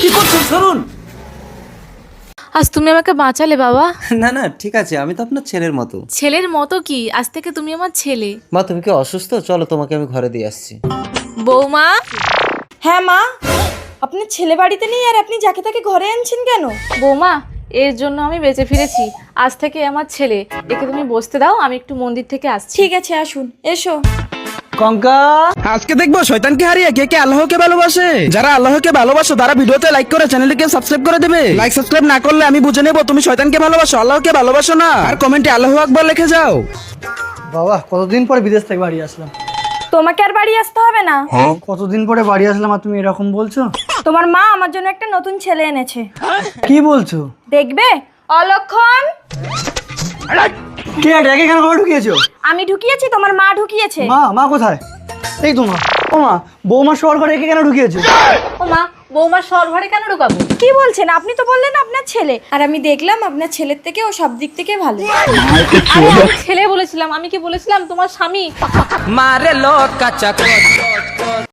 কি করছেন? ছাড়ুন। আজ তুমি আমাকে বাঁচালে বাবা। না না ঠিক আছে, আমি তো আপনার ছেলের মতো। ছেলের মতো কি? আজ থেকে তুমি আমার ছেলে। মা তুমি কি অসুস্থ? চলো তোমাকে আমি ঘরে দিয়ে আসছি। বৌমা। হ্যাঁ মা, আপনার ছেলে বাড়িতে নেই আর আপনি যাকে তাকে ঘরে আনছেন কেন? বৌমা, এর জন্য আমি বেঁচে ফিরেছি। আজ থেকে আমার ছেলে। একে তুমি বসতে দাও, আমি একটু মন্দির থেকে আসছি। ঠিক আছে, আসুন, এসো। কঙ্কা, আজকে দেখবো শয়তানকে হারিয়ে কে কে আল্লাহকে ভালোবাসে। যারা আল্লাহকে ভালোবাসো তারা ভিডিওতে লাইক করে চ্যানেলটিকে সাবস্ক্রাইব করে দেবে। লাইক সাবস্ক্রাইব না করলে আমি বুঝে নেবো তুমি শয়তানকে ভালোবাসো, আল্লাহকে ভালোবাসো না। আর কমেন্টে আল্লাহু আকবার লিখে যাও। বাবা কতদিন পরে বিদেশ থেকে বাড়ি আসলাম। তোমাকে আর বাড়ি আসতে হবে না। কতদিন পরে বাড়ি আসলাম আর তুমি এরকম বলছো? তোমার মা আমার জন্য একটা নতুন ছেলে এনেছে। কি বলছো? দেখবে? অলক্ষণ। কে ডেকে কেন ঘরে ঢুকিয়েছো? আমি ঢুকিয়েছি, তোমার মা ঢুকিয়েছে। মা কোথায়? এই তো মা। ও মা, বৌমা শহর ঘরে একে কেন ঢুকিয়েছো? ও মা, বৌমার সর ঘরে কেন ঢোকাবো? কি বলছেন? আপনি তো বললেন আপনার ছেলে, আর আমি দেখলাম আপনার ছেলের থেকে ও সব দিক থেকে ভালো। আরে আমি ছেলে বলেছিলাম, আমি কি বলেছিলাম তোমার স্বামী? মারে লোক কাঁচা